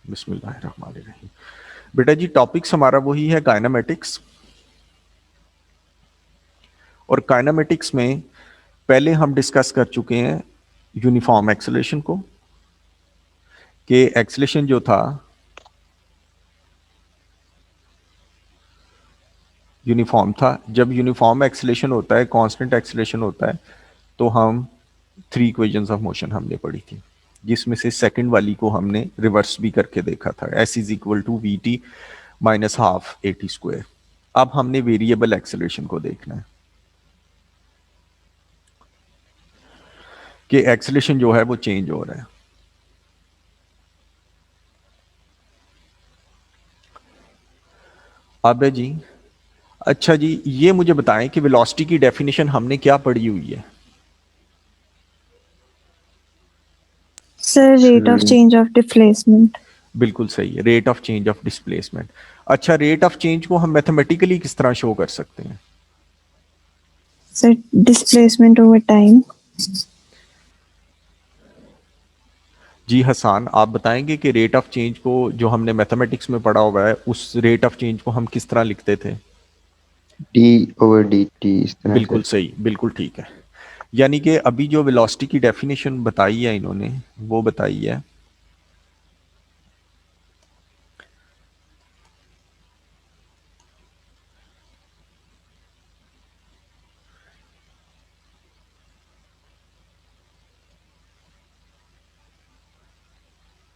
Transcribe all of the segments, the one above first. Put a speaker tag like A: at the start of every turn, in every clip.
A: बिस्मिल्लाहिर्रहमानिर्रहीम। बेटा जी टॉपिक्स हमारा वही है काइनेमेटिक्स। और काइनेमेटिक्स में पहले हम डिस्कस कर चुके हैं यूनिफॉर्म एक्सेलरेशन को, कि एक्सेलरेशन जो था यूनिफॉर्म था। जब यूनिफॉर्म एक्सेलरेशन होता है, कांस्टेंट एक्सेलरेशन होता है, तो हम 3 इक्वेशंस ऑफ मोशन हमने पढ़ी थी, जिसमें से सेकंड वाली को हमने रिवर्स भी करके देखा था, s is equal to V T minus half A T square. अब हमने वेरिएबल एक्सेलरेशन को देखना है कि एक्सेलरेशन जो है वो चेंज हो रहा है। अब है जी, अच्छा जी, ये मुझे बताएं कि वेलोसिटी की डेफिनेशन हमने क्या पढ़ी हुई है?
B: Sir rate of change of displacement.
A: बिल्कुल सही है, rate of change of displacement. अच्छा, रेट ऑफ चेंज को हम मैथमेटिकली किस तरह शो कर सकते हैं?
B: Sir displacement over time.
A: जी हसान, आप बताएंगे कि रेट ऑफ चेंज को जो हमने मैथमेटिक्स में पढ़ा हुआ है, उस रेट ऑफ चेंज को हम किस तरह लिखते थे?
C: d/dt इस तरह से।
A: बिल्कुल सही, बिल्कुल ठीक है। यानी कि अभी जो वेलोसिटी की डेफिनेशन बताई है इन्होंने, वो बताई है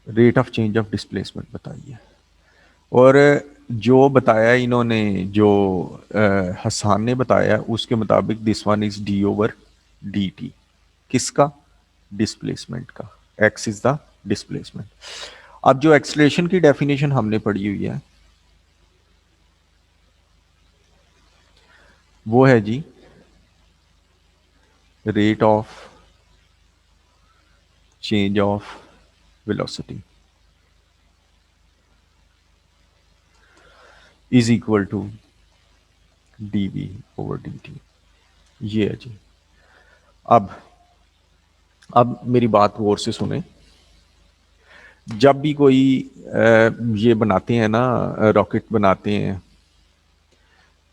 A: rate of change of displacement बताई है। और जो बताया इन्होंने, जो हसान ने बताया, उसके मुताबिक this one is D over D T. किसका? डिस्प्लेसमेंट का। X is the displacement. अब जो एक्सलेशन की डेफिनेशन हमने पढ़ी हुई है वो है जी rate of change of velocity is equal to D we over D T. ये है जी। अब मेरी बात गौर से सुने। जब भी कोई ये बनाते हैं ना, रॉकेट बनाते हैं,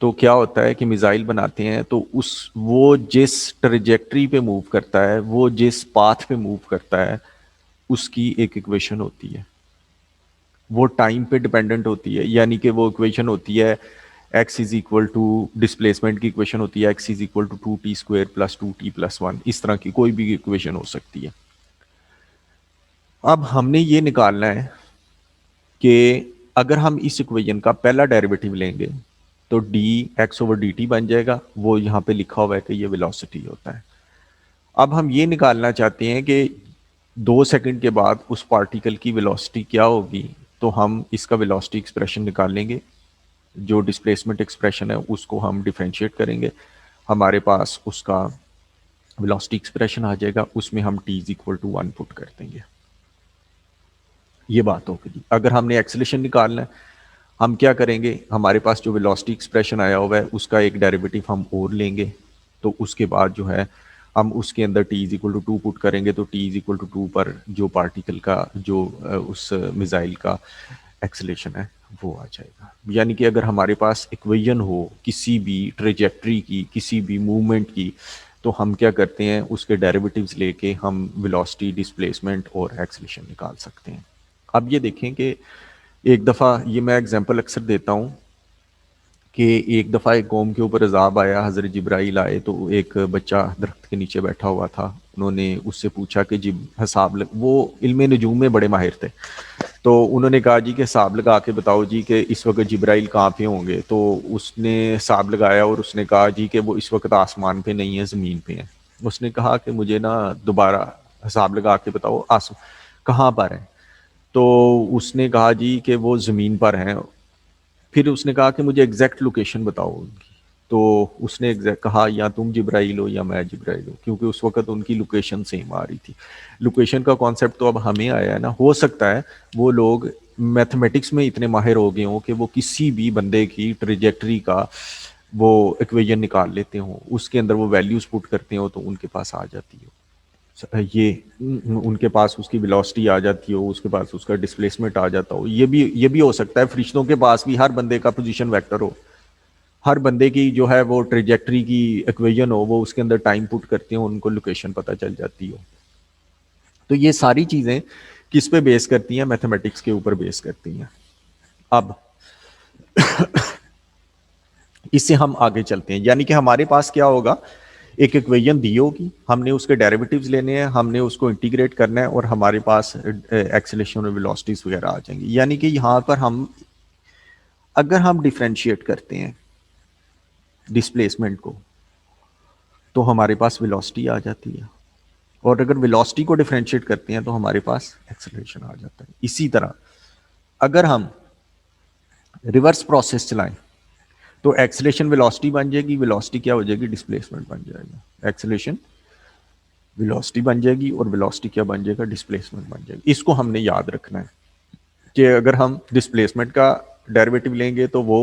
A: तो क्या होता है कि मिसाइल बनाते हैं तो उस वो जिस ट्रेजेक्ट्री पे मूव करता है, वो जिस पाथ पे मूव करता है, उसकी एक इक्वेशन होती है। वो टाइम पे डिपेंडेंट होती है, यानी कि वो इक्वेशन होती है x is equal to, displacement की इक्वेशन होती है x is equal to 2t² plus 2t+1। इस तरह की कोई भी इक्वेशन हो सकती है। अब हमने ये निकालना है कि अगर हम इस इक्वेशन का पहला डेरिवेटिव लेंगे तो dx/dt बन जाएगा। वो यहाँ पे लिखा हुआ है कि ये वेलोसिटी होता है। अब हम ये निकालना चाहते हैं कि 2 सेकंड के बाद उस पार्टिकल की वेलोसिटी क्या होगी, तो हम इसका वेलोसिटी एक्सप्रेशन निकालेंगे। जो डिस्प्लेसमेंट एक्सप्रेशन है उसको हम डिफरेंशिएट करेंगे, हमारे पास उसका वेलोसिटी एक्सप्रेशन आ जाएगा। उसमें हम t is equal to 1 put कर देंगे। ये बात हो गई। अगर हमने एक्सेलरेशन निकालना है, हम क्या करेंगे, हमारे पास जो वेलोसिटी एक्सप्रेशन आया हुआ है उसका एक डेरिवेटिव हम और लेंगे। तो उसके बाद जो है हम उसके अंदर t is equal to 2 put करेंगे, तो t इज इक्वल टू 2 पर जो पार्टिकल का जो उस मिसाइल का एक्सेलरेशन है वो आ जाएगा। यानी कि अगर हमारे पास इक्वेशन हो किसी भी ट्रेजेक्ट्री की, किसी भी मूवमेंट की, तो हम क्या करते हैं, उसके डेरिवेटिव्स लेके हम वेलोसिटी, डिस्प्लेसमेंट और एक्सेलरेशन निकाल सकते हैं। अब ये देखें कि एक दफ़ा, ये मैं एग्जांपल अक्सर देता हूँ कि एक दफ़ा एक कौम के ऊपर अजाब आया, हज़रत जिब्राइल आए, तो एक बच्चा दरख्त के नीचे बैठा हुआ था। उन्होंने उससे पूछा कि जिब हिसाब वो इल्म नजूम में बड़े माहिर थे, तो उन्होंने कहा जी कि हिसाब लगा के बताओ जी कि इस वक्त जिब्राइल कहाँ पे होंगे। तो उसने हिसाब लगाया और उसने कहा जी कि वो इस वक्त आसमान पे नहीं है, ज़मीन पे है। उसने कहा कि मुझे ना दोबारा हिसाब लगा के बताओ कहाँ पर है। तो उसने कहा जी कि वो ज़मीन पर हैं। फिर उसने कहा कि मुझे एग्जैक्ट लोकेशन बताओ उनकी। तो उसने एग्जैक्ट कहा, या तुम जिब्राइल हो या मैं जिब्राइल हूँ, क्योंकि उस वक्त उनकी लोकेशन सेम आ रही थी। लोकेशन का कॉन्सेप्ट तो अब हमें आया है ना। हो सकता है वो लोग मैथमेटिक्स में इतने माहिर हो गए हों कि वो किसी भी बंदे की ट्रेजेक्ट्री का वो इक्वेशन निकाल लेते हों, उसके अंदर वो वैल्यूज पुट करते हो तो उनके पास आ जाती हो। ये उनके पास उसकी वेलोसिटी आ जाती हो, उसके पास उसका डिस्प्लेसमेंट आ जाता हो। ये भी हो सकता है फरिश्तों के पास भी हर बंदे का पोजीशन वेक्टर हो, हर बंदे की जो है वो ट्रेजेक्टरी की इक्वेशन हो, वो उसके अंदर टाइम पुट करते हो, उनको लोकेशन पता चल जाती हो। तो ये सारी चीजें किस पे बेस करती हैं? मैथमेटिक्स के ऊपर बेस करती हैं। अब इससे हम आगे चलते हैं, यानी कि हमारे पास क्या होगा, एक इक्वेशन दी होगी, हमने उसके डेरिवेटिव्स लेने हैं, हमने उसको इंटीग्रेट करना है, और हमारे पास एक्सेलेरेशन और वेलोसिटीज वगैरह आ जाएंगी। यानी कि यहाँ पर हम अगर हम डिफ्रेंशिएट करते हैं डिस्प्लेसमेंट को, तो हमारे पास वेलोसिटी आ जाती है, और अगर वेलोसिटी को डिफ्रेंशिएट करते हैं तो हमारे पास एक्सेलरेशन आ जाता है। इसी तरह अगर हम रिवर्स प्रोसेस चलाएं तो एक्सेलरेशन वेलोसिटी बन जाएगी, वेलोसिटी क्या हो जाएगी, डिस्प्लेसमेंट बन जाएगा। एक्सेलरेशन वेलोसिटी बन जाएगी और वेलोसिटी क्या बन जाएगा, डिस्प्लेसमेंट बन जाएगी। इसको हमने याद रखना है कि अगर हम डिस्प्लेसमेंट का डेरिवेटिव लेंगे तो वो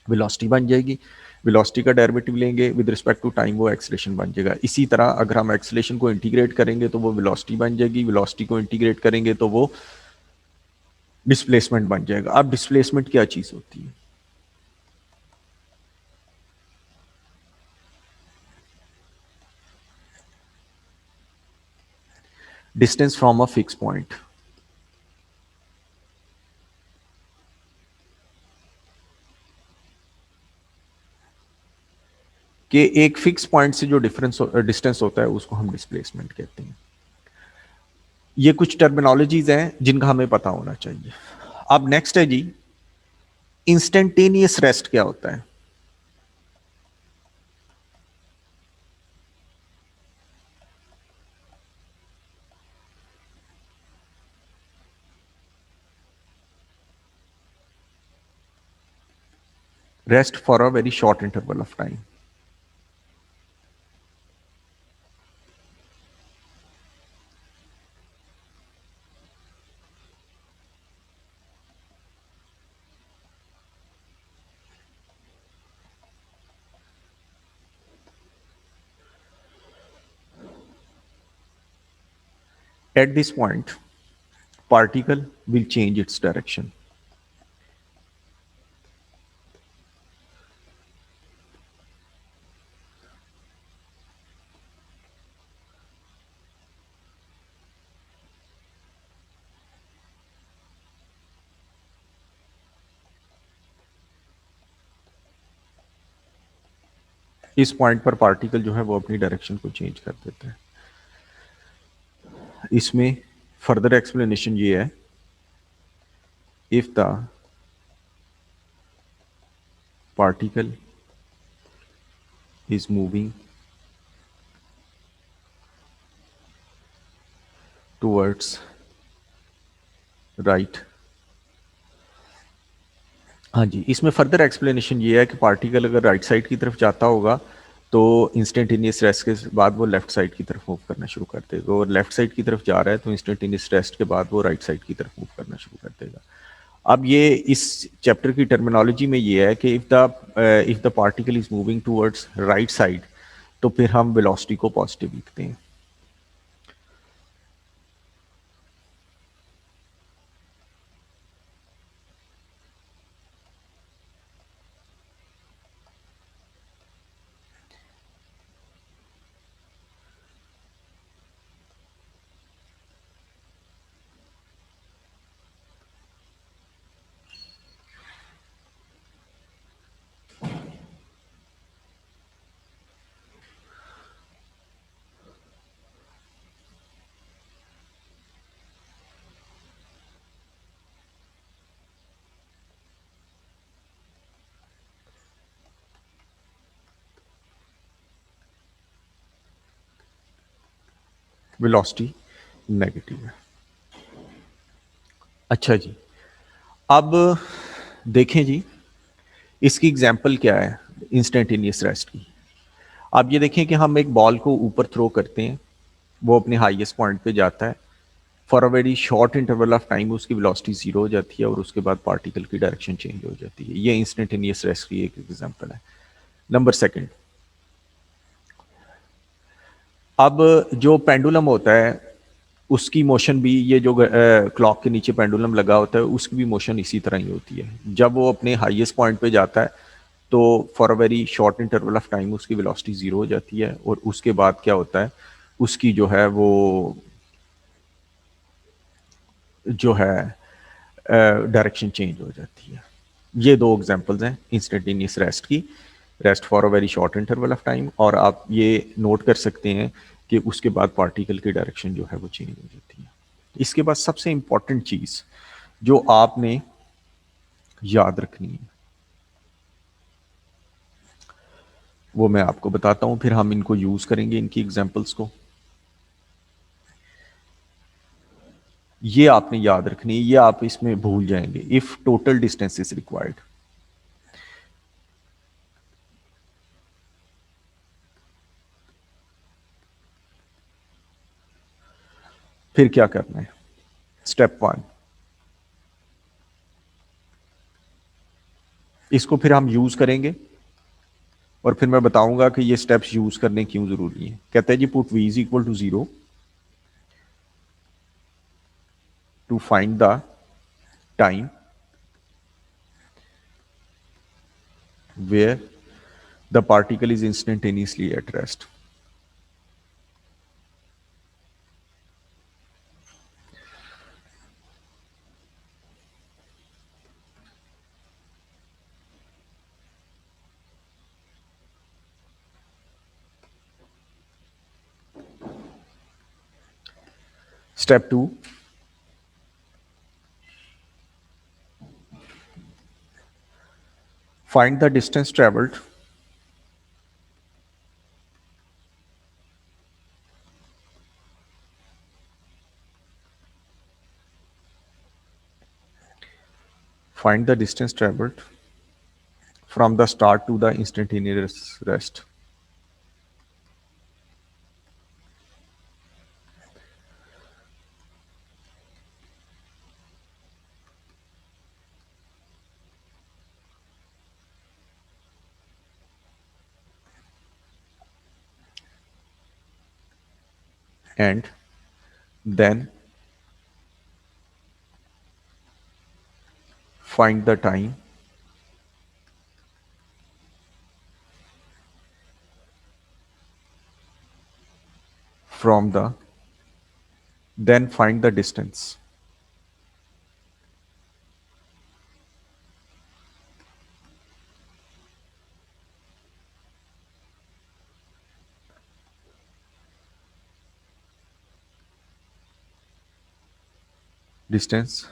A: वेलोसिटी बन जाएगी, वेलोसिटी का डेरिवेटिव लेंगे विद रिस्पेक्ट टू टाइम, वो एक्सेलरेशन बन जाएगा। इसी तरह अगर हम एक्सेलरेशन को इंटीग्रेट करेंगे तो वो वेलोसिटी बन जाएगी, वेलोसिटी को इंटीग्रेट करेंगे तो वो डिस्प्लेसमेंट बन जाएगा। अब डिस्प्लेसमेंट क्या चीज होती है? Distance from a fix point. कि एक फिक्स पॉइंट से जो डिस्टेंस होता है उसको हम डिस्प्लेसमेंट कहते हैं। ये कुछ टर्मिनोलॉजीज हैं जिनका हमें पता होना चाहिए। अब नेक्स्ट है जी, इंस्टेंटेनियस रेस्ट क्या होता है? Rest for a very short interval of time. At this point, particle will change its direction. इस पॉइंट पर पार्टिकल जो है वो अपनी डायरेक्शन को चेंज कर देता है। इसमें फर्दर एक्सप्लेनेशन ये है, if the particle is moving towards right। हाँ जी, इसमें फर्दर एक्सप्लेनेशन ये है कि पार्टिकल अगर राइट साइड की तरफ जाता होगा तो इंस्टेंटेनियस रेस्ट के बाद वो लेफ्ट साइड की तरफ मूव करना शुरू कर देगा, और लेफ्ट साइड की तरफ जा रहा है तो इंस्टेंटेनियस रेस्ट के बाद वो राइट साइड की तरफ मूव करना शुरू कर देगा। अब ये इस चैप्टर की टर्मिनोलॉजी में ये है कि if the particle is moving towards right side तो फिर हम वेलोसिटी को पॉजिटिव लिखते हैं। वेलोसिटी नेगेटिव है। अच्छा जी, अब देखें जी, इसकी एग्जांपल क्या है इंस्टेंटेनियस रेस्ट की। आप ये देखें कि हम एक बॉल को ऊपर थ्रो करते हैं, वो अपने हाईएस्ट पॉइंट पे जाता है, for a very short interval of time उसकी वेलोसिटी जीरो हो जाती है और उसके बाद पार्टिकल की डायरेक्शन चेंज हो जाती है। ये इंस्टेंटेनियस रेस्ट की एक एग्जांपल है। नंबर सेकंड, अब जो पेंडुलम होता है उसकी मोशन भी, ये जो क्लॉक के नीचे पेंडुलम लगा होता है उसकी भी मोशन इसी तरह ही होती है। जब वो अपने हाईएस्ट पॉइंट पे जाता है तो for a very short interval of time उसकी वेलोसिटी जीरो हो जाती है, और उसके बाद क्या होता है, उसकी जो है वो जो है डायरेक्शन चेंज हो जाती है। ये दो एग्जांपल्स हैं इंस्टेंटेनियस रेस्ट की, rest for a very short interval of time, और आप ये नोट कर सकते हैं कि उसके बाद पार्टिकल की डायरेक्शन जो है वो चेंज हो जाती है। इसके बाद सबसे इंपॉर्टेंट चीज जो आपने याद रखनी है वो मैं आपको बताता हूं, फिर हम इनको यूज करेंगे, इनकी एग्जांपल्स को। ये आपने याद रखनी है, ये आप इसमें भूल जाएंगे। If total distance is required, फिर क्या करना है। स्टेप 1, इसको फिर हम यूज करेंगे और फिर मैं बताऊंगा कि ये स्टेप्स यूज करने क्यों जरूरी है। कहते हैं जी put v is equal to 0 to find the time where the particle is instantaneously at rest. Step 2, find the distance traveled from the start to the instantaneous rest. And then find the time from the, then find the distance distance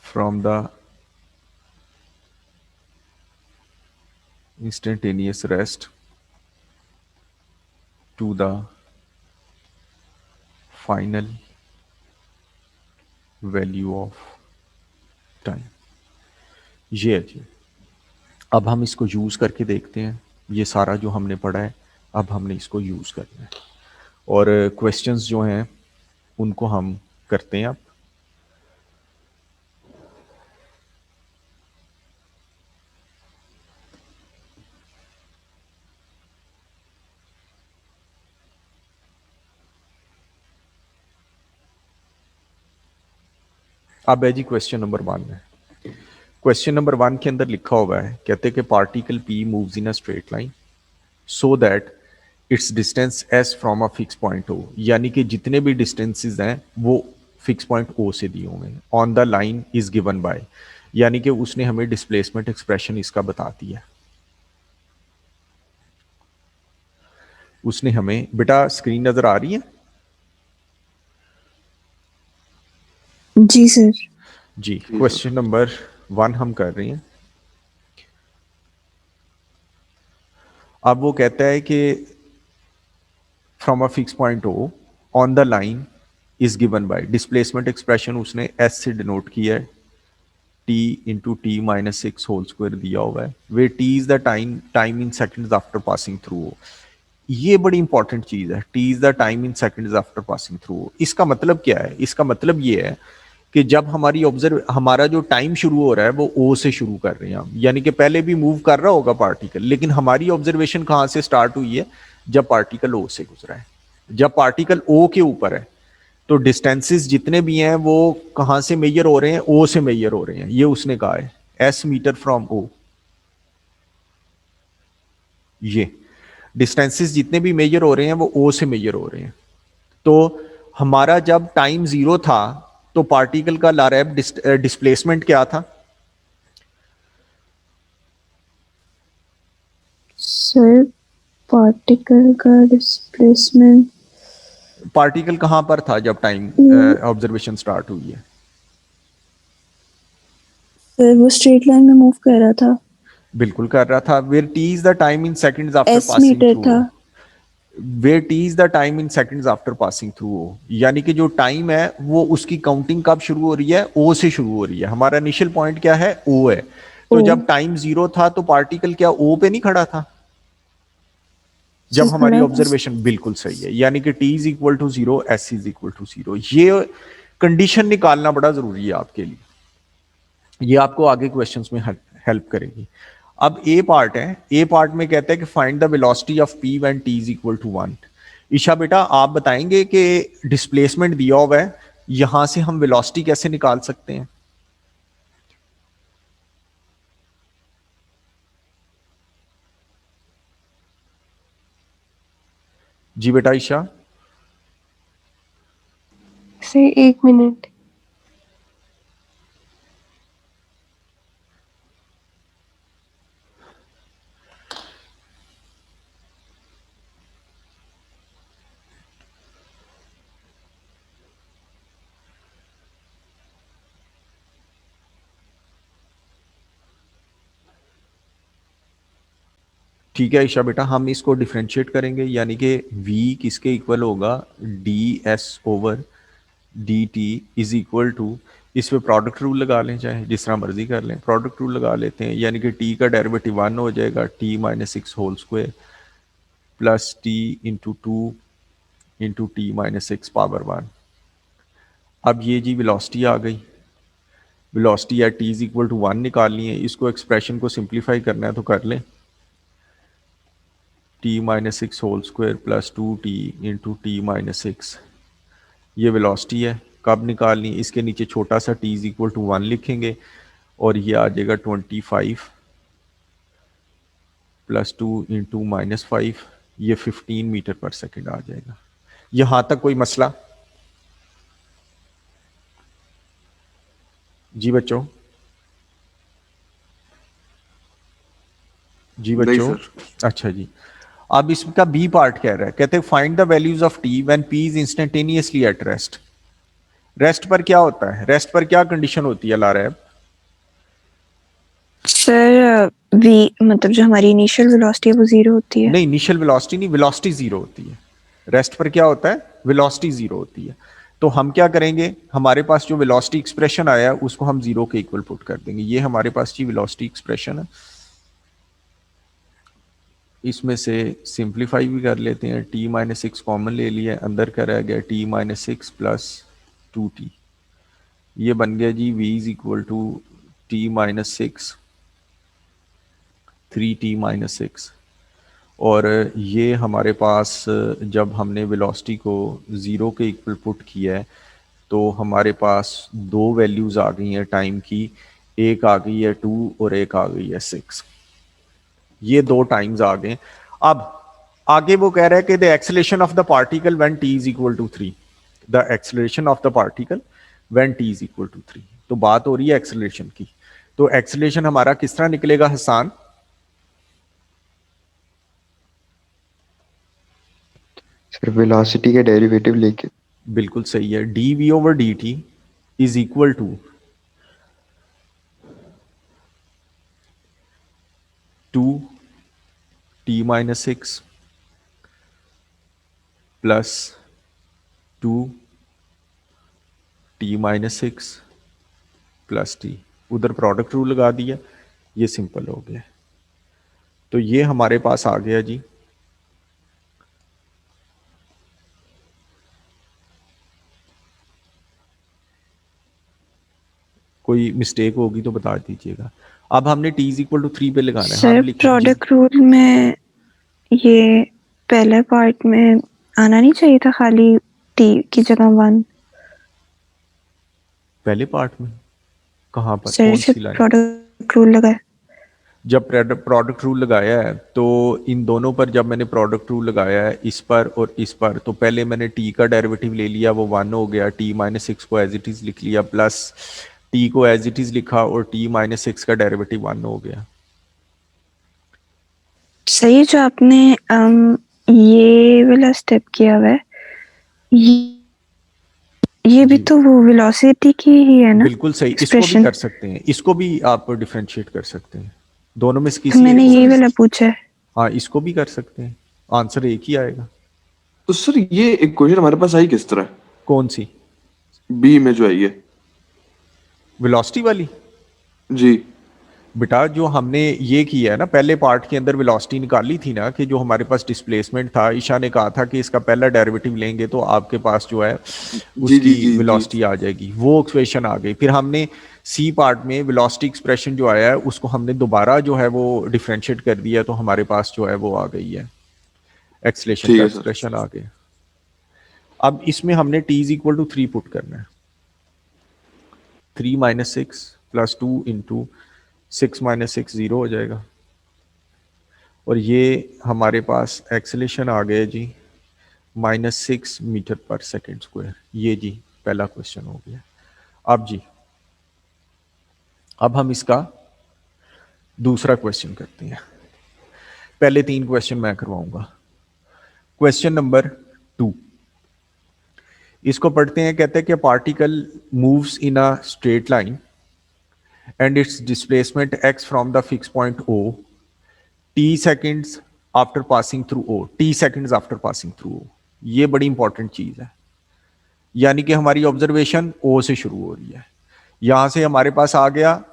A: from the instantaneous rest to the final value of time. ये है जी। अब हम इसको use करके देखते हैं। ये सारा जो हमने पढ़ा है अब हमने इसको यूज करना है, और क्वेश्चंस जो हैं उनको हम करते हैं अब। अब है जी क्वेश्चन नंबर 1 में। क्वेश्चन नंबर 1 के अंदर लिखा हुआ है, कहते हैं कि particle P moves in a straight line so that its distance S from a fix point O, यानी कि जितने भी डिस्टेंसेस हैं वो फिक्स पॉइंट ओ से दिए हुए हैं। On the line is given bye, यानी कि उसने हमें डिस्प्लेसमेंट एक्सप्रेशन इसका बता दिया। उसने हमें, बेटा स्क्रीन नजर आ रही है
B: जी सर।
A: जी। क्वेश्चन नंबर 1 हम कर रहे हैं। अब वो कहता है कि from a fix point O on the line is given by, displacement expression उसने एस से डिनोट किया है, T into T minus 6 whole square दिया हुआ है, where T is the time in seconds after passing through. ये बड़ी important चीज है, T is the time in seconds after passing through. इसका मतलब क्या है? इसका मतलब ये है कि जब हमारा जो टाइम शुरू हो रहा है वो ओ से शुरू कर रहे हैं हम, यानी कि पहले भी मूव कर रहा होगा पार्टिकल, लेकिन हमारी ऑब्जर्वेशन कहाँ से स्टार्ट हुई है, जब पार्टिकल ओ से गुजरा है। जब पार्टिकल ओ के ऊपर है तो डिस्टेंसेस जितने भी हैं वो कहाँ से मेजर हो रहे हैं, ओ से मेजर हो रहे हैं। ये उसने कहा है एस मीटर फ्रॉम ओ। ये डिस्टेंसेस जितने भी मेजर हो रहे हैं वो ओ से मेजर हो रहे हैं। तो हमारा जब टाइम जीरो था तो पार्टिकल का लारैब डिस्प्लेसमेंट क्या था?
B: सर पार्टिकल का डिस्प्लेसमेंट,
A: पार्टिकल कहां पर था जब टाइम ऑब्जर्वेशन स्टार्ट हुई है?
B: सर वो स्ट्रेट लाइन में मूव कर रहा था।
A: बिल्कुल कर रहा था। Where T is the time in seconds after
B: S
A: passing
B: meter
A: through
B: था।
A: O. Where T is the time in seconds after passing through O, यानी कि जो टाइम है वो उसकी काउंटिंग कब शुरू हो रही है? ओ से शुरू हो रही है। हमारा इनिशियल पॉइंट क्या है? ओ है।
B: ओ।
A: तो जब टाइम जीरो था तो पार्टिकल क्या ओ पे नहीं खड़ा था जब
B: सर
A: हमारी
B: खड़ा था।
A: ऑब्जर्वेशन? बिल्कुल सही है। यानी कि T is equal to zero, S is equal to zero. ये कंडीशन निकालना बड़ा जरूरी है आपके लिए, ये आपको आगे क्वेश्चंस में हेल्प करेगी। अब ए पार्ट है। ए पार्ट में कहते हैं कि find the velocity of P when T is equal to 1। Isha बेटा आप बताएंगे कि डिस्प्लेसमेंट दिया हुआ है, यहां से हम वेलोसिटी कैसे निकाल सकते हैं? जी बेटा ईशा।
C: Sir 1 minute.
A: ठीक है ईशा बेटा, हम इसको डिफ्रेंशिएट करेंगे, यानी कि v किसके इक्वल होगा? D S over D T is equal to, इस पे प्रोडक्ट रूल लगा लें, चाहे जिस तरह मर्जी कर लें, प्रोडक्ट रूल लगा लेते हैं। यानी कि t का डेरिवेटिव 1 हो जाएगा, t minus six whole square plus T into two into T minus six power 1। अब ये जी वेलोसिटी आ गई। वेलोसिटी या टी इज इक्वल टू 1 निकालनी है, इसको एक्सप्रेशन को सिंप्लीफाई करना है तो कर लें। T minus six whole square plus two T into T minus six, ये वेलोसिटी है। कब निकालनी? इसके नीचे छोटा सा टी इज इक्वल टू 1 लिखेंगे और ये आ जाएगा 25 प्लस टू इंटू माइनस 5, ये 15 मीटर पर सेकेंड आ जाएगा। यहां तक कोई मसला? जी बच्चों। जी
D: नहीं
A: बच्चों।
D: सर।
A: अच्छा जी। अब इसका बी पार्ट कह रहा है, कहते हैं find the values of T when P is instantaneously at rest. Rest पर क्या होता है? रेस्ट पर क्या कंडीशन होती है लारैब?
B: सर वी मतलब जो हमारी इनिशियल वेलोसिटी है वो जीरो होती है।
A: नहीं, इनिशियल वेलोसिटी नहीं, वेलोसिटी जीरो होती है। रेस्ट पर क्या होता है? वेलोसिटी जीरो होती है। तो हम क्या करेंगे, हमारे पास जो वेलोसिटी एक्सप्रेशन आया है उसको हम जीरो के इक्वल पुट कर देंगे। ये हमारे पास की वेलोसिटी एक्सप्रेशन है, इसमें से सिंप्लीफाई भी कर लेते हैं। टी माइनस सिक्स कॉमन ले लिया, अंदर का रह गया t minus six plus two t. ये बन गया जी v is equal to t minus six, three t minus six. और ये हमारे पास जब हमने वेलोसिटी को ज़ीरो के इक्वल पुट किया है तो हमारे पास दो वैल्यूज़ आ गई हैं टाइम की, एक आ गई है 2 और एक आ गई है 6। ये दो टाइम्स आ गए। अब आगे वो कह रहा है कि the acceleration of the particle when T is equal to 3, the acceleration of the particle when T is equal to 3। तो बात हो रही है एक्सेलरेशन की। तो एक्सेलरेशन हमारा किस तरह निकलेगा हसान?
D: सर वेलोसिटी के डेरिवेटिव लेके।
A: बिल्कुल सही है। D we over D T is equal to two t minus six plus two t minus six plus t. उधर प्रोडक्ट रूल लगा दिया, ये सिंपल हो गया। तो ये हमारे पास आ गया जी कोई मिस्टेक होगी तो बता दीजिएगा। अब हमने t इज इक्वल टू 3 पे लगाना है।
B: सर
A: हम लिख जी
B: प्रोडक्ट रूल में ये पहले पार्ट में आना नहीं चाहिए था, खाली टी की जगह 1।
A: पहले पार्ट में कहाँ पर,
B: सर
A: कौन
B: जब
A: सी लाइन?
B: प्रोडक्ट रूल लगा है,
A: जब प्रोडक्ट रूल लगाया है तो इन दोनों पर, जब मैंने प्रोडक्ट रूल लगाया है इस पर और इस पर, तो पहले मैंने t का डेरिवेटिव ले लिया, वो 1 हो गया, t माइनस 6 को एज इट इज लिख लिया, प्लस t को एज इट इज लिखा और t माइनस 6 का डेरिवेटिव 1 हो गया।
B: सही जो आपने ये वाला स्टेप किया हुआ है, ये भी
A: जी
B: तो वो वेलोसिटी की ही है ना
A: बिल्कुल सही, इसको भी
B: एक्सप्रेशन।
A: कर सकते हैं, इसको भी आप डिफरेंशिएट कर सकते हैं, दोनों में से
B: तो
A: किसी एक
B: मैंने
A: को
B: ये
A: कर
B: वाला
A: सकते
B: पूछा है।
A: हैं। हाँ इसको भी कर सकते हैं, आंसर एक ही आएगा।
E: तो सर ये इक्वेशन हमारे पास आई किस तरह?
A: कौन सी?
E: बी में जो है ये।
A: वेलोसिटी वाली?
E: जी
A: बेटा जो हमने ये किया है ना, पहले पार्ट के अंदर वेलोसिटी निकाली थी ना, कि जो हमारे पास डिस्प्लेसमेंट था, ईशा ने कहा था कि इसका पहला डेरिवेटिव लेंगे तो आपके पास जो है
E: जी
A: उसकी
E: जी
A: वेलोसिटी आ जाएगी, वो इक्वेशन आ गई। फिर हमने सी पार्ट में वेलोसिटी एक्सप्रेशन जो आया है उसको हमने दोबारा जो है वो डिफरेंशिएट कर दिया, तो हमारे पास जो है वो आ गई है, एक्सलेशन
E: ठीक
A: का
E: है सर।
A: एक्सप्रेशन आ गया। अब इसमें हमने t is equal to 3 put करना है, 3 माइनस 6 प्लस 2 इंटू 6 माइनस 6 0 हो जाएगा, और ये हमारे पास एक्सेलेरेशन आ गया जी -6 मीटर पर सेकेंड स्क्वायर। ये जी पहला क्वेश्चन हो गया। अब जी अब हम इसका दूसरा क्वेश्चन करते हैं, पहले 3 क्वेश्चन मैं करवाऊंगा। क्वेश्चन नंबर 2 इसको पढ़ते हैं, कहते हैं कि particle moves in a straight line and its displacement x from the fixed point O t seconds after passing through O, t seconds after passing through O। ये बड़ी इंपॉर्टेंट चीज है, यानी कि हमारी ऑब्जर्वेशन O से शुरू हो रही है, यहां से हमारे पास आ गया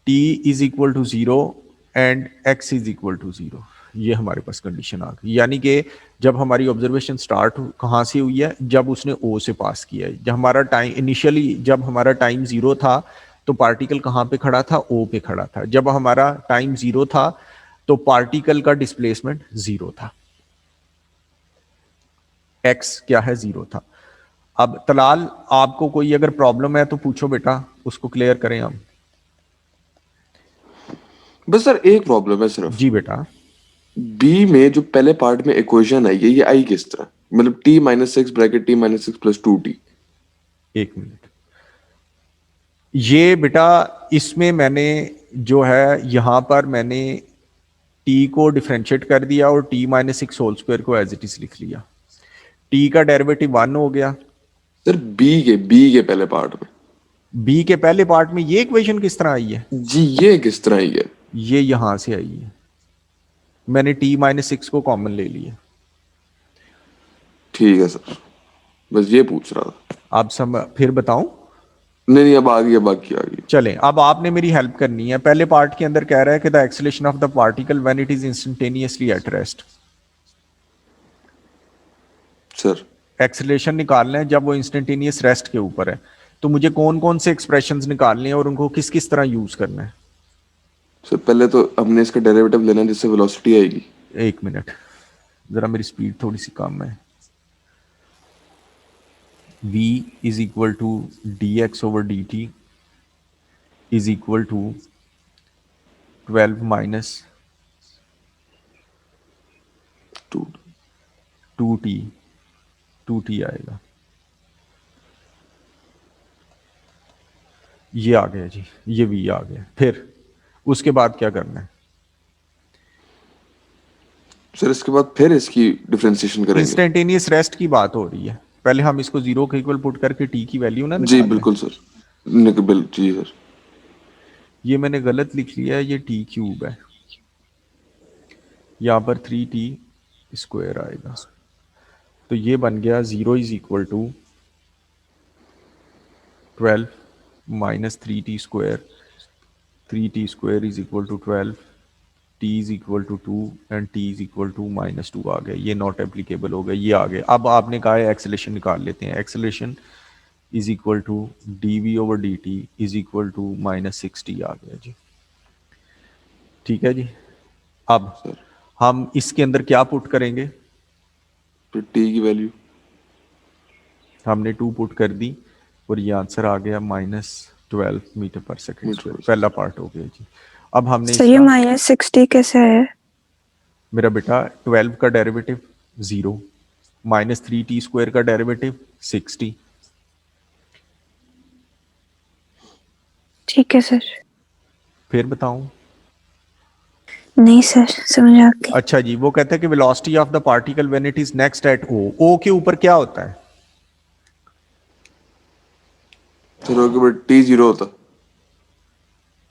A: t is equal to 0 and x is equal to 0, ये हमारे पास कंडीशन आ गई। यानी कि जब हमारी ऑब्जर्वेशन स्टार्ट कहाँ से हुई है, जब उसने O से पास किया है। जब हमारा टाइम इनिशियली, जब हमारा टाइम 0 था तो पार्टिकल कहाँ पे खड़ा था, O पे खड़ा था। जब हमारा टाइम 0 था तो पार्टिकल का डिस्प्लेसमेंट 0 था, x क्या है, 0 था। अब तलाल आपको कोई अगर प्रॉब्लम है तो पूछो बेटा, उसको क्लियर करें हम।
E: बस सर एक प्रॉब्लम है सिर्फ।
A: जी बेटा।
E: बी में जो पहले पार्ट में इक्वेशन आई है ये आई किस तरह? मतलब t minus 6 bracket t minus 6 plus 2t।
A: एक मिनट, ये बेटा इसमें मैंने जो है यहां पर मैंने t को डिफरेंशिएट कर दिया और t माइनस 6 होल स्क्वायर को एज इट इज लिख लिया, t का डेरिवेटिव 1 हो गया।
E: सर बी के पहले पार्ट में,
A: b के पहले पार्ट में ये इक्वेशन किस तरह आई है?
E: जी ये किस तरह आई है?
A: ये यहां से आई है, मैंने t माइनस 6 को कॉमन ले लिया।
E: ठीक है सर, बस ये पूछ रहा था।
A: आप सब फिर बताऊं?
E: नहीं अब आ गया, बाकी आ गई।
A: चलें, अब आपने मेरी हेल्प करनी है। पहले पार्ट के अंदर कह रहा है कि the acceleration of the particle when it is instantaneously at rest.
E: Sir
A: acceleration निकालना है जब वो इंस्टेंटेनियस रेस्ट के ऊपर है, तो मुझे कौन कौन से एक्सप्रेशंस निकालने हैं और उनको किस किस तरह यूज करना है?
E: सर पहले तो हमने इसका डेरिवेटिव लेना है जिससे वेलोसिटी आएगी।
A: एक मिनट, जरा मेरी स्पीड थोड़ी सी कम है। v is equal to dx over dt is equal to 12 minus 2t आएगा। ये आ गया जी, ये v आ गया। फिर उसके बाद क्या करना है?
E: सर इसके बाद फिर इसकी डिफरेंशिएशन करेंगे।
A: इंस्टेंटेनियस रेस्ट की बात हो रही है, पहले हम इसको 0 के इक्वल पुट करके t की वैल्यू ना
E: जी
A: निकालें।
E: बिल्कुल सर, जी सर।
A: ये मैंने गलत लिख लिया है, ये t क्यूब है, यहाँ पर 3t स्क्वायर आएगा, तो ये बन गया 0 is equal to 12 minus 3t square, 3t square is equal to 12, t is equal to 2 and t is equal to -2 आ गया। ये नॉट एप्लीकेबल हो गया, ये आ गया। अब आपने कहा है एक्सेलेरेशन निकाल लेते हैं। Acceleration is equal to dv/dt is equal to -60 आ गया जी। ठीक है जी। अब
E: सर
A: हम इसके अंदर क्या पुट करेंगे?
E: फिर टी की वैल्यू
A: हमने 2 पुट कर दी और ये आंसर आ गया -12 मीटर पर सेकेंड
E: मीटर
A: स्क्वायर।
E: पर
A: पहला पार्ट हो गया जी। अब हमने
B: सर ये
A: इसका,
B: -60 कैसे है?
A: मेरा बेटा 12 का डेरिवेटिव 0, -3t² का डेरिवेटिव 60।
B: ठीक है सर।
A: फिर बताऊं?
B: नहीं सर, समझ आ गई।
A: अच्छा जी, वो कहते हैं कि velocity of the particle when it is next at O के ऊपर क्या होता है?
E: सर ओके, बट टी 0 होता।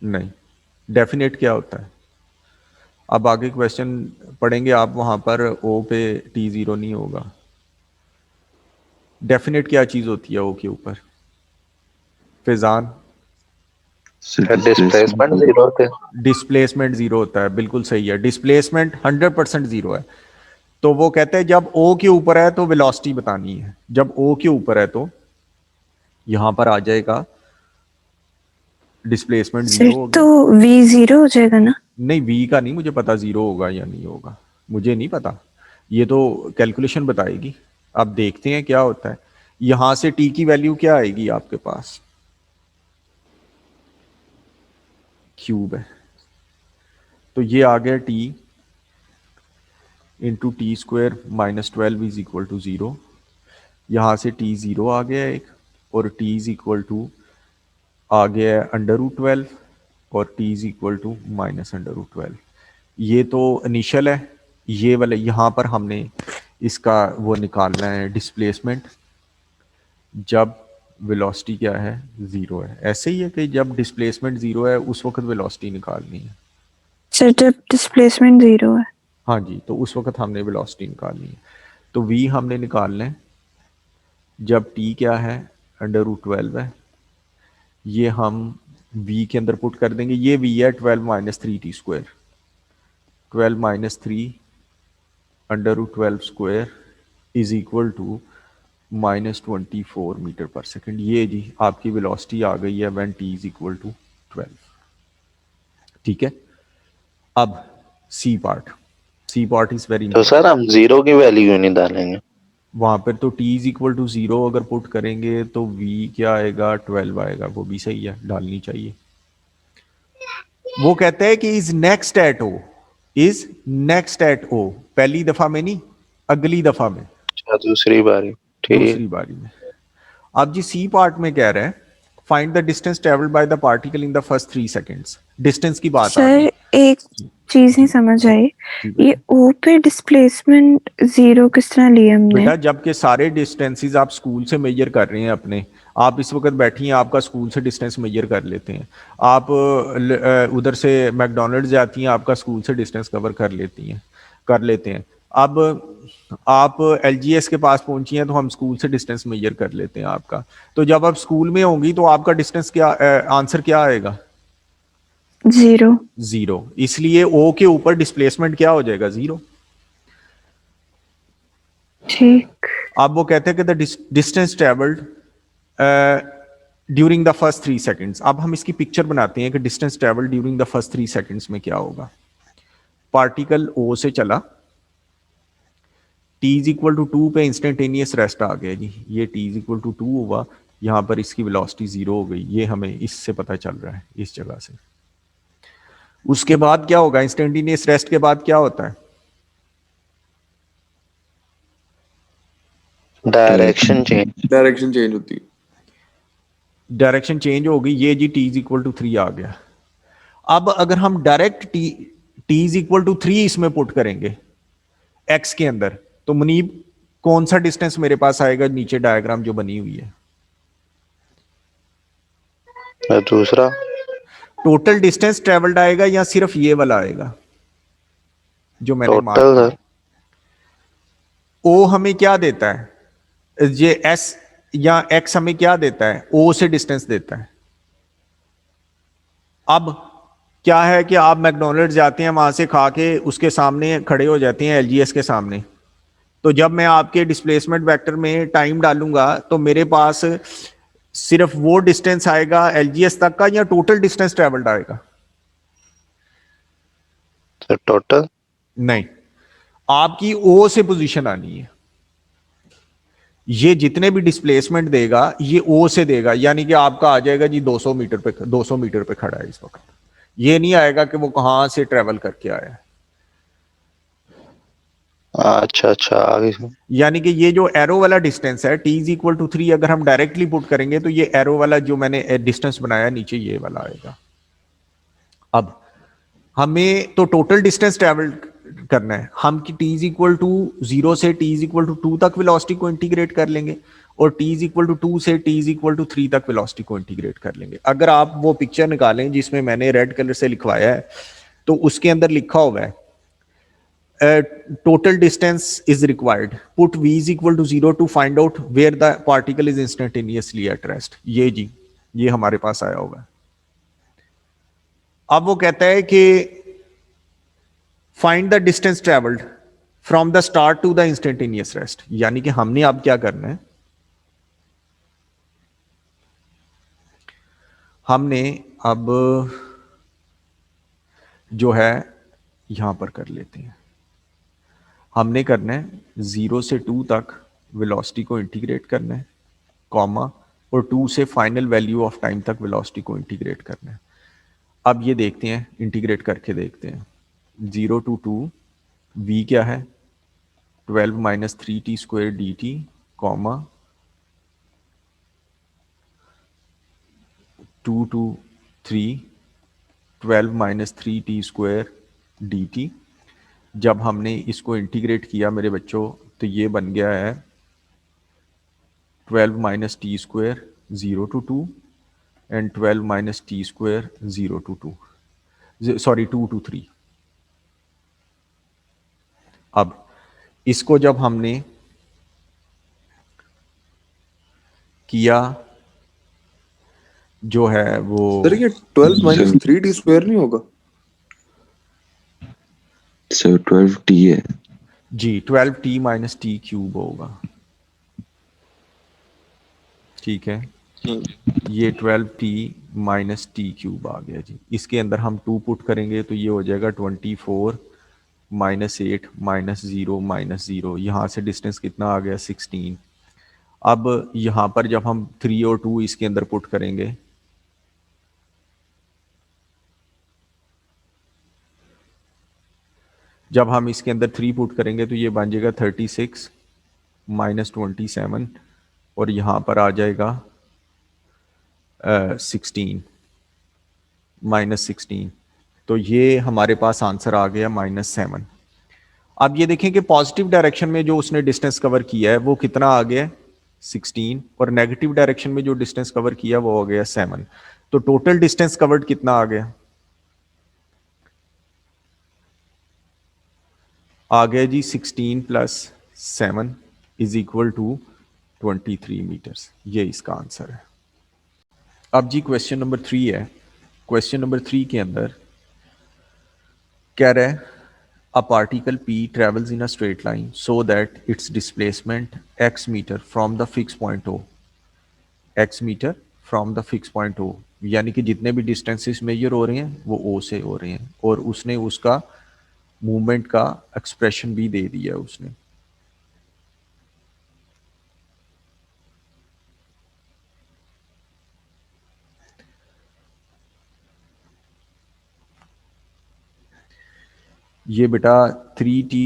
A: नहीं, डेफिनेट क्या होता है? अब आगे क्वेश्चन पढ़ेंगे आप, वहां पर ओ पे t0 नहीं होगा। डेफिनेट क्या चीज होती है ओ के ऊपर? फैजान?
F: डिस्प्लेसमेंट जीरो होते हैं।
A: डिस्प्लेसमेंट 0 होता है, बिल्कुल सही है। डिस्प्लेसमेंट 100% 0 है। तो वो कहते हैं जब ओ के ऊपर है तो वेलोसिटी बतानी है। जब ओ के ऊपर है तो यहां पर आ जाएगा डिस्प्लेसमेंट 0
B: सर
A: हो
B: तो
A: गया।
B: v 0 हो जाएगा ना?
A: नहीं, वी का नहीं मुझे पता 0 होगा या नहीं होगा, मुझे नहीं पता। ये तो कैलकुलेशन बताएगी। अब देखते हैं क्या होता है। यहां से टी की वैल्यू क्या आएगी आपके पास? क्यूब है, तो ये आ गया t into t² -12 is equal to 0। यहां से t 0 आ गया एक, और t इज इक्वल टू आ गया √12 और t इज इक्वल टू -√12। ये तो इनिशियल है। ये वाले यहाँ पर हमने इसका वो निकालना है डिस्प्लेसमेंट जब वेलोसिटी क्या है? 0 है। ऐसे ही है कि जब डिस्प्लेसमेंट 0 है उस वक्त वेलोसिटी निकालनी है।
B: सर जब डिस्प्लेसमेंट 0 है।
A: हाँ जी, तो उस वक्त हमने वेलोसिटी निकालनी है। तो v हमने निकालना है जब t क्या है? √12 है। ये हम v के अंदर पुट कर देंगे। ये v है 12 - 3t²। 12 - 3 √12² is equal to -24 metre पर सेकेंड। ये जी आपकी वेलोसिटी आ गई है when t is equal to 12। ठीक है। अब सी पार्ट इज वेरी
F: तो सर हम जीरो की वैल्यू नहीं डालेंगे?
A: वहां पर तो t इज इक्वल टू 0 अगर पुट करेंगे तो v क्या आएगा? 12 आएगा। वो भी सही है, डालनी चाहिए। वो कहते हैं कि इज नेक्स्ट एट ओ, पहली दफा में नहीं, अगली दफा में,
F: अच्छा, दूसरी बारी। ठीक।
A: दूसरी बारी में। अब जी सी पार्ट में कह रहे हैं find the distance travelled by the particle in the first 3 seconds. Distance की बात आ गई।
B: सर एक चीज नहीं समझ आई, ये ओ पे डिस्प्लेसमेंट 0 किस तरह लिया हमने?
A: बेटा जबकि सारे डिस्टेंसेस आप स्कूल से मेजर कर रहे हैं अपने, आप इस वक्त बैठी हैं, आपका स्कूल से डिस्टेंस मेजर कर लेते हैं। आप उधर से मैकडोनल्ड्स जाती हैं, आपका स्कूल से डिस्टेंस कवर कर लेते हैं। अब आप LGS के पास पहुंची हैं तो हम स्कूल से डिस्टेंस मेजर कर लेते हैं आपका। तो जब आप स्कूल में होंगी तो आपका डिस्टेंस क्या, आंसर क्या आएगा?
B: 0।
A: इसलिए ओ के ऊपर डिस्प्लेसमेंट क्या हो जाएगा? 0।
B: ठीक।
A: अब वो कहते हैं कि the distance travelled during the first 3 seconds. अब हम इसकी पिक्चर बनाते हैं कि distance travelled during the first 3 seconds में क्या होगा। पार्टिकल ओ से चला, t इज इक्वल टू 2 पे इंस्टेंटेनियस रेस्ट आ गया जी। ये t इज इक्वल टू 2 हुआ, यहाँ पर इसकी वेलोसिटी 0 हो गई। ये हमें इससे पता चल रहा है, इस जगह से। उसके बाद क्या होगा? इंस्टेंटेनियस रेस्ट के बाद क्या होता है?
F: डायरेक्शन चेंज
E: होती है।
A: डायरेक्शन चेंज हो गई। ये जी t इज इक्वल टू 3 आ गया। अब अगर हम direct t is equal to 3 इसमें पुट करेंगे x के अंदर, तो मुनीब कौन सा डिस्टेंस मेरे पास आएगा? नीचे डायग्राम जो बनी हुई है,
F: दूसरा
A: टोटल डिस्टेंस ट्रेवल्ड आएगा या सिर्फ ये वाला आएगा जो मैंने मार्क
F: टोटल।
A: किया? ओ हमें क्या देता है? ये s या x हमें क्या देता है? o से डिस्टेंस देता है। अब क्या है कि आप मैकडोनल्ड्स जाते हैं, वहां से खा के उसके सामने खड़े हो जाते हैं LGS के सामने। तो जब मैं आपके डिस्प्लेसमेंट वेक्टर में टाइम डालूंगा तो मेरे पास सिर्फ वो डिस्टेंस आएगा एलजीएस तक का या टोटल डिस्टेंस ट्रेवल्ड आएगा?
F: सर टोटल
A: नहीं, आपकी ओ से पोजीशन आनी है। ये जितने भी डिस्प्लेसमेंट देगा ये ओ से देगा, यानी कि आपका आ जाएगा जी 200 मीटर पे, 200 मीटर पे खड़ा है इस वक्त। ये नहीं आएगा कि वो कहां से ट्रेवल करके आया है।
F: अच्छा अच्छा आगे से।
A: यानी कि ये जो एरो वाला डिस्टेंस है t इज इक्वल टू 3, अगर हम डायरेक्टली पुट करेंगे तो ये एरो वाला जो मैंने डिस्टेंस बनाया नीचे ये वाला आएगा। अब हमें तो टोटल डिस्टेंस ट्रेवल करना है, हम कि t इज इक्वल टू 0 से t इज इक्वल टू 2 तक वेलोसिटी को इंटीग्रेट कर लेंगे और t इज इक्वल टू 2 से t इज इक्वल टू 3 तक वेलोसिटी को इंटीग्रेट कर लेंगे। अगर आप वो पिक्चर निकालें जिसमें मैंने रेड कलर से लिखवाया है तो उसके अंदर लिखा हुआ है total distance is required, put v is equal to 0 to find out where the particle is instantaneously at rest। ये जी ये हमारे पास आया होगा। अब वो कहता है कि find the distance traveled from the start to the instantaneous rest, यानी कि हमने अब क्या करना है, हमने अब जो है यहां पर कर लेते हैं, हमने करना है 0 से 2 तक वेलोसिटी को इंटीग्रेट करना है, कॉमा, और 2 से फाइनल वैल्यू ऑफ टाइम तक वेलोसिटी को इंटीग्रेट करना है। अब ये देखते हैं, इंटीग्रेट करके देखते हैं। 0 to 2 v क्या है 12 minus 3t square D T, comma 2 to 3 12 minus 3t square D T. जब हमने इसको इंटीग्रेट किया मेरे बच्चों तो ये बन गया है 12 minus T square 0 to 2 and 12 minus T square 0 to 2, sorry 2 to 3। अब इसको जब हमने किया जो है वो
E: सर ये 12 माइनस 3t स्क्वायर नहीं होगा?
D: सर 12t है
A: जी 12t माइनस टी क्यूब होगा, ठीक है। ये 12t माइनस टी क्यूब आ गया जी। इसके अंदर हम 2 पुट करेंगे तो ये हो जाएगा 24 माइनस 8 माइनस 0 माइनस 0, यहाँ से डिस्टेंस कितना आ गया 16। अब यहाँ पर जब हम 3 और 2 इसके अंदर पुट करेंगे जब हम इसके अंदर 3 पुट करेंगे तो ये बन जाएगा 36 माइनस 27 और यहाँ पर आ जाएगा 16 माइनस 16, तो ये हमारे पास आंसर आ गया -7। अब ये देखें कि पॉजिटिव डायरेक्शन में जो उसने डिस्टेंस कवर किया है वो कितना आ गया 16 और नेगेटिव डायरेक्शन में जो डिस्टेंस कवर किया वो हो गया 7। तो टोटल डिस्टेंस कवर्ड कितना आ गया? आ गया जी 16 plus 7 is equal to 23 metres. ये इसका आंसर है। अब जी क्वेश्चन नंबर 3 है। क्वेश्चन नंबर 3 के अंदर कह रहा है a particle p travels in a straight line so that its displacement x meter from the fixed point O, x meter from the fixed point O, यानी कि जितने भी डिस्टेंसेस मेजर हो रहे हैं वो O से हो रहे हैं और उसने उसका मूवमेंट का एक्सप्रेशन भी दे दिया उसने। ये बेटा 3t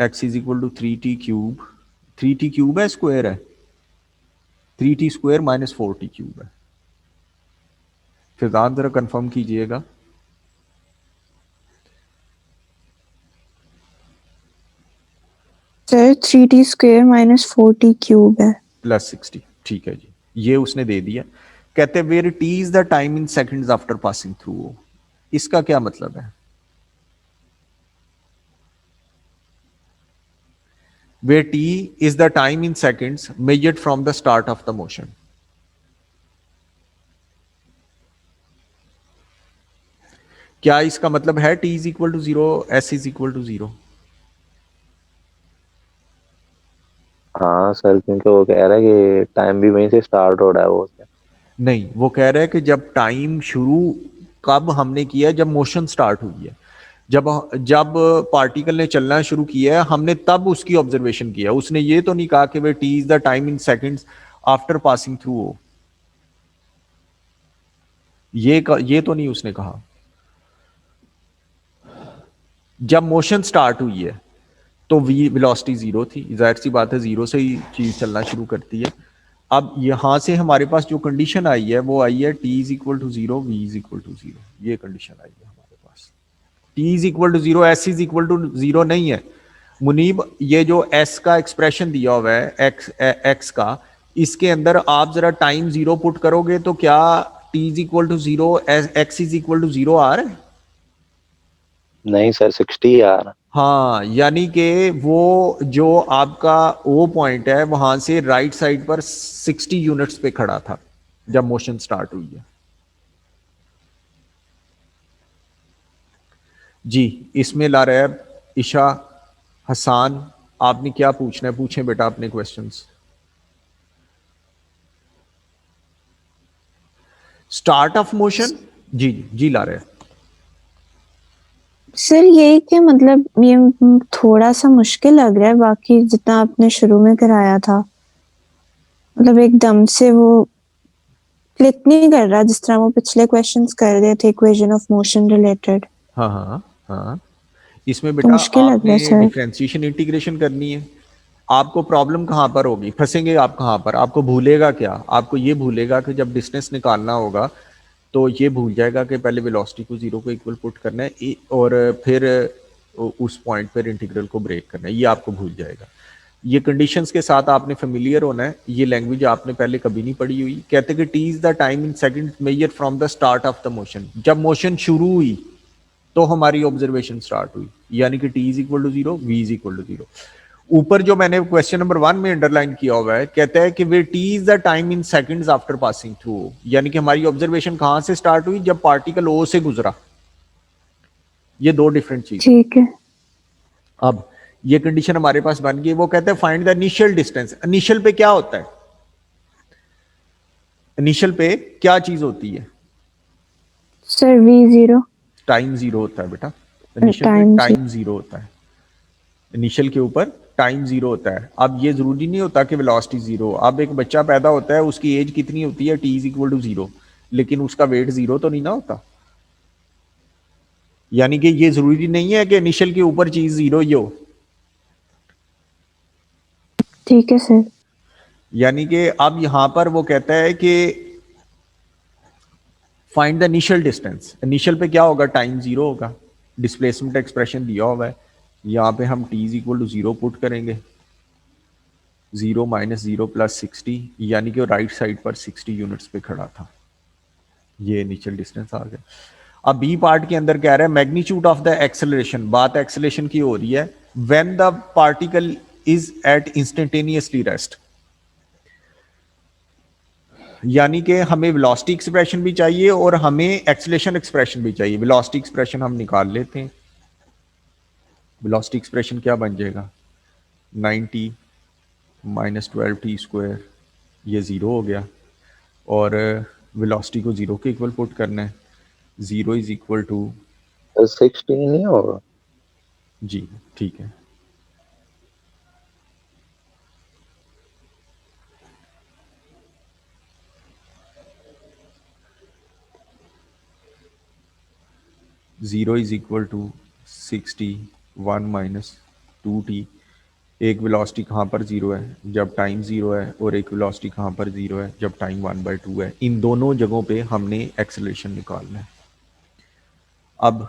A: x is equal to 3t cube, 3t cube है स्क्वायर है, 3t square minus 4t cube है। फिजान जरा कंफर्म कीजिएगा।
B: Sir 3t square minus 4t cube है
A: प्लस 60, ठीक है जी, ये उसने दे दिया। कहते हैं where t is the time in seconds after passing through. इसका क्या मतलब है? where t is the time in seconds measured from the start of the motion। क्या इसका मतलब है t is equal to 0, s is equal to 0?
F: हाँ sir क्योंकि वो कह रहा है कि टाइम भी वहीं से स्टार्ट हो रहा है वो से।
A: नहीं, वो कह रहा है कि जब टाइम शुरू कब हमने किया है, जब मोशन स्टार्ट हुई है, जब जब पार्टिकल ने चलना शुरू किया है हमने तब उसकी ऑब्जर्वेशन किया। उसने ये तो नहीं कहा कि where T is the time in seconds after passing through हो, ये तो नहीं उसने कहा। जब मोशन स्टार्ट हुई है तो वेलोसिटी जीरो थी, जाहिर सी बात है जीरो से ही चीज चलना शुरू करती है। अब यहां से हमारे पास जो कंडीशन आई है वो आई है T is equal to zero, we is equal to zero, ये कंडीशन आई है हमारे पास। T is equal to zero, S is equal to zero नहीं है मुनीब। ये जो एस का एक्सप्रेशन दिया हुआ है एक्स का, इसके अंदर आप जरा टाइम जीरो पुट करोगे तो क्या T is equal to zero X is equal to zero आ रहा है?
F: नहीं सर 60 यार।
A: हाँ, यानी कि वो जो आपका ओ पॉइंट है वहां से राइट साइड पर 60 यूनिट्स पे खड़ा था जब मोशन स्टार्ट हुई है। जी, इसमें ला रहा है ईशा हसान, आपने क्या पूछना है? पूछें बेटा अपने क्वेश्चंस। स्टार्ट ऑफ मोशन, जी जी ला रहे हैं।
B: सर ये कि मतलब ये थोड़ा सा मुश्किल लग रहा है, बाकी जितना आपने शुरू में कराया था मतलब एकदम से वो क्लिक नहीं कर रहा जिस तरह वो पिछले क्वेश्चंस कर रहे थे इक्वेशन ऑफ मोशन रिलेटेड।
A: हाँ हाँ हाँ, इसमें
B: तो
A: बेटा
B: मुश्किल लग रहा
A: आपने
B: है सर।
A: डिफरेंशिएशन इंटीग्रेशन करनी है। आपको प्रॉब्लम कहाँ पर होगी, फंसेंगे आप कहाँ पर? आपको भूलेगा क्या? आपको ये भूलेगा कि जब डिस्टेंस निकालना होगा तो ये भूल जाएगा कि पहले वेलोसिटी को जीरो को इक्वल पुट करना है और फिर उस पॉइंट पर इंटीग्रल को ब्रेक करना है, ये आपको भूल जाएगा। ये कंडीशंस के साथ आपने फेमिलियर होना है। ये लैंग्वेज आपने पहले कभी नहीं पढ़ी हुई। कहते कि T is the time in second measure from the start of the motion. जब मोशन शुरू हुई तो हमारी ऑब्जर्वेशन स्टार्ट हुई, यानी कि T is equal to zero, we is equal to zero. ऊपर जो मैंने क्वेश्चन नंबर 1 में अंडरलाइन किया हुआ है, कहता है कि where T is the time in seconds after passing through, यानी कि हमारी ऑब्जर्वेशन कहां से स्टार्ट हुई? जब पार्टिकल ओ से गुजरा। ये दो डिफरेंट चीज।
B: ठीक है।
A: अब ये कंडीशन हमारे पास बन गई। वो कहते हैं find the initial distance. Initial पे क्या होता है? इनिशियल पे क्या चीज होती है?
B: Sir we zero.
A: Time zero होता है बेटा। इनिशियल पे
B: टाइम
A: टाइम जीरो होता है। इनिशियल के ऊपर टाइम जीरो होता है। अब ये जरूरी नहीं होता कि वेलोसिटी जीरो। अब एक बच्चा पैदा होता है, उसकी एज कितनी होती है? T is equal to zero, लेकिन उसका वेट जीरो तो नहीं ना होता। यानी कि ये जरूरी नहीं है कि इनिशियल के ऊपर चीज जीरो ही हो।
B: ठीक है सर।
A: यानी कि अब यहां पर वो कहता है कि find the initial distance. Initial पे क्या होगा? टाइम जीरो होगा। डिस्प्लेसमेंट एक्सप्रेशन दिया हुआ है, यहां पे हम t is equal to zero put करेंगे। जीरो माइनस जीरो प्लस 60, यानी कि राइट साइड पर 60 यूनिट्स पे खड़ा था। ये इनिशियल डिस्टेंस आ गया। अब बी पार्ट के अंदर कह रहा है मैग्नीट्यूड ऑफ द एक्सेलरेशन। बात एक्सेलरेशन की हो रही है। When the particle is at instantaneously rest, यानी कि हमें वेलोसिटी एक्सप्रेशन भी चाहिए और हमें एक्सेलरेशन एक्सप्रेशन भी चाहिए। वेलोसिटी एक्सप्रेशन हम निकाल लेते हैं। वेलोसिटी एक्सप्रेशन क्या बन जाएगा? 90 माइनस 12t स्क्वायर, ये ज़ीरो हो गया। और वेलोसिटी को ज़ीरो के इक्वल पुट करना है। ज़ीरो इज इक्वल टू
F: 16 नहीं होगा।
A: जी ठीक है। Zero is equal to 60 1 minus 2t। एक वेलोसिटी कहाँ पर जीरो है? जब टाइम जीरो है। और एक वेलोसिटी कहाँ पर जीरो है? जब टाइम 1/2 है। इन दोनों जगहों पे हमने एक्सेलरेशन निकालना है। अब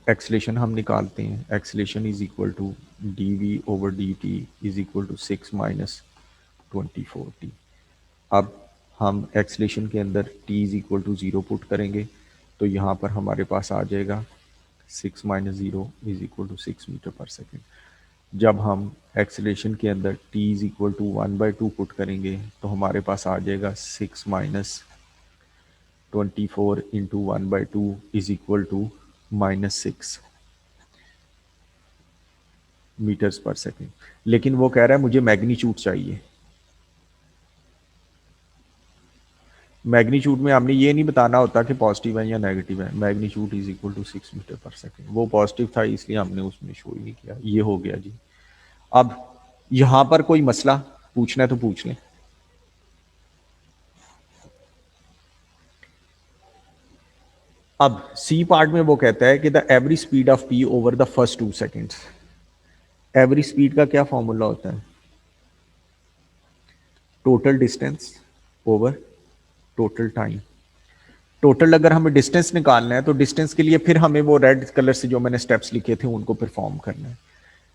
A: एक्सेलरेशन हम निकालते हैं। Acceleration is equal to D we over D T is equal to 6 minus 24t। अब हम एक्सेलरेशन के अंदर t is equal to zero put करेंगे तो यहाँ पर हमारे पास आ जाएगा 6 minus zero is equal to 6 metre पर सेकेंड। जब हम एक्सेलरेशन के अंदर t is equal to 1/2 put करेंगे तो हमारे पास आ जाएगा 6 minus 24 into 1/2 is equal to -6 metres पर सेकेंड। लेकिन वो कह रहा है मुझे मैग्नीट्यूड चाहिए। मैग्नीट्यूड में हमने ये नहीं बताना होता कि पॉजिटिव है या नेगेटिव है, magnitude is equal to 6 metre पर सेकेंड, वो पॉजिटिव था इसलिए हमने उसमें शो ही नहीं किया। ये हो गया जी। अब यहां पर कोई मसला पूछना है तो पूछ लें। अब सी पार्ट में वो कहता है कि the average speed of P over the first 2 seconds. Average speed का क्या फॉर्मूला होता है? Total distance over total time. Total अगर हमें डिस्टेंस निकालना है तो डिस्टेंस के लिए फिर हमें वो रेड कलर से जो मैंने स्टेप्स लिखे थे उनको परफॉर्म करना है।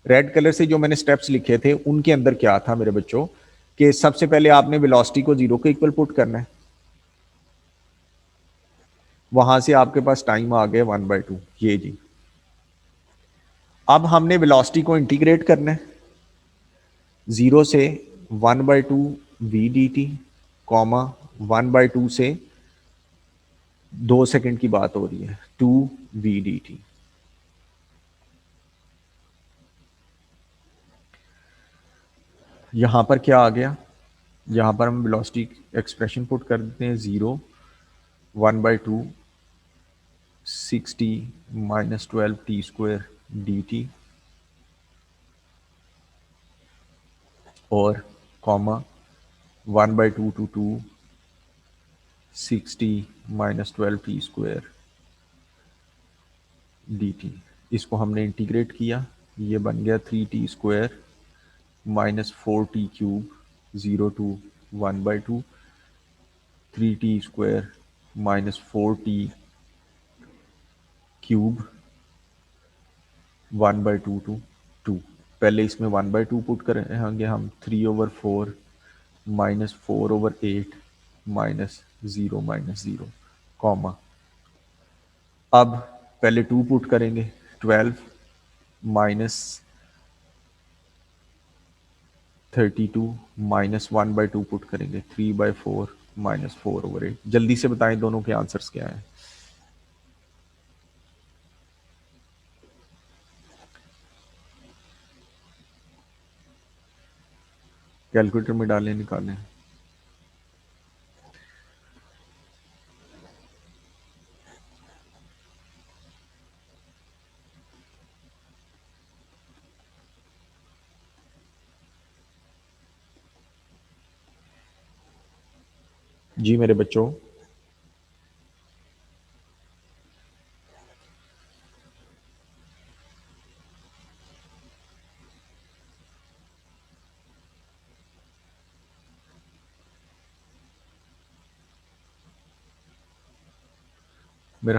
A: रेड कलर से जो मैंने स्टेप्स लिखे थे उनके अंदर क्या था मेरे बच्चों, कि सबसे पहले आपने वेलोसिटी को 0 के इक्वल पुट करना है, वहां से आपके पास टाइम आ गया 1/2, ये जी। अब हमने वेलोसिटी को इंटीग्रेट करना है 0 से 1/2 वी डी टी, कॉमा 1/2 से 2 सेकंड की बात हो रही है 2 वी डी टी। यहां पर क्या आ गया, यहां पर हम वेलोसिटी एक्सप्रेशन पुट कर देते हैं 0 1/2 60 minus 12 T square D T और comma 1/2 to 2 60 minus 12 T square D T. इसको हमने इंटीग्रेट किया, ये बन गया 3t square minus 4t cube 0 to 1/2 3t square minus 4t cube 1/2 to 2। पहले इसमें 1/2 पुट करेंगे हम 3/4 माइनस 4/8 माइनस 0 कॉमा, अब पहले 2 पुट करेंगे 12 माइनस 32 माइनस 1/2 पुट करेंगे 3/4 माइनस 4/8। जल्दी से बताएं दोनों के आंसर्स क्या हैं। कैलकुलेटर में डालें, निकालें। जी मेरे बच्चों,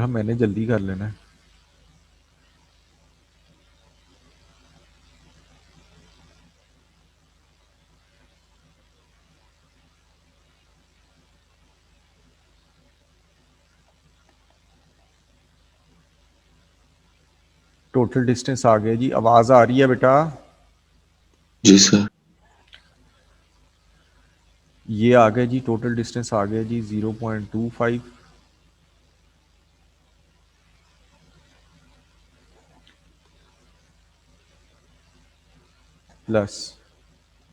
A: मैंने जल्दी कर लेना है। टोटल डिस्टेंस आ गया जी। आवाज आ रही है बेटा?
E: जी सर।
A: ये आ गया जी, टोटल डिस्टेंस आ गया जी 0.25 प्लस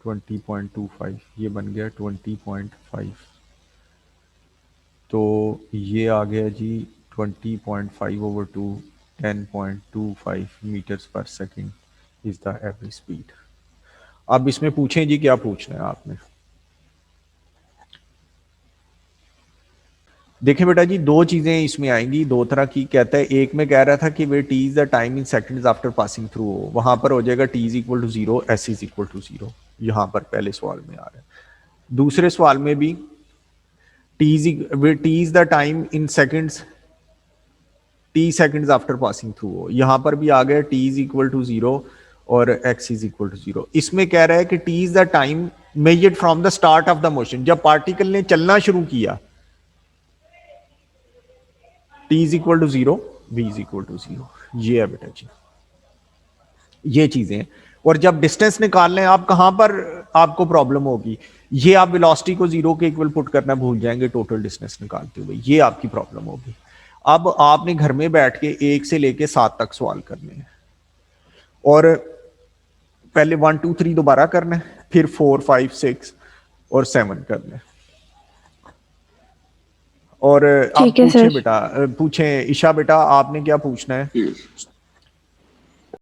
A: 20.25, ये बन गया 20.5। तो ये आ गया जी 20.5/2 10.25 मीटर्स पर second is the average speed. अब इसमें पूछें जी, क्या पूछना है आपने? देखें बेटा जी, दो चीजें इसमें आएंगी, दो तरह की। कहता है, एक में कह रहा था कि where T is the time in seconds after passing through, वहां पर हो जाएगा T is equal to 0, S is equal to 0। यहां पर पहले सवाल में आ रहा है। दूसरे सवाल में भी T is the time in seconds, T seconds after passing through, यहां पर भी आ गया टी इज इक्वल टू 0 और एक्स इज इक्वल टू 0। इसमें कह रहा है कि T is the time measured from the start of the motion, जब पार्टिकल ने चलना शुरू किया, t is equal to 0, v is equal to 0। ये है बेटा जी, ये चीजें। और जब डिस्टेंस निकाल लें आप, कहां पर आपको प्रॉब्लम होगी, ये आप वेलोसिटी को 0 के इक्वल पुट करना भूल जाएंगे टोटल डिस्टेंस निकालते हुए, ये आपकी प्रॉब्लम होगी। अब आपने घर में बैठ के 1 से लेके 7 तक सवाल करने हैं, और पहले 1 2 3 दोबारा करना है, फिर 4 5 6 और 7 करना है। और आप
B: ठीक है
A: पूछे
B: सर।
A: बेटा, पूछें ईशा बेटा, आपने क्या पूछना है?
E: ठीक है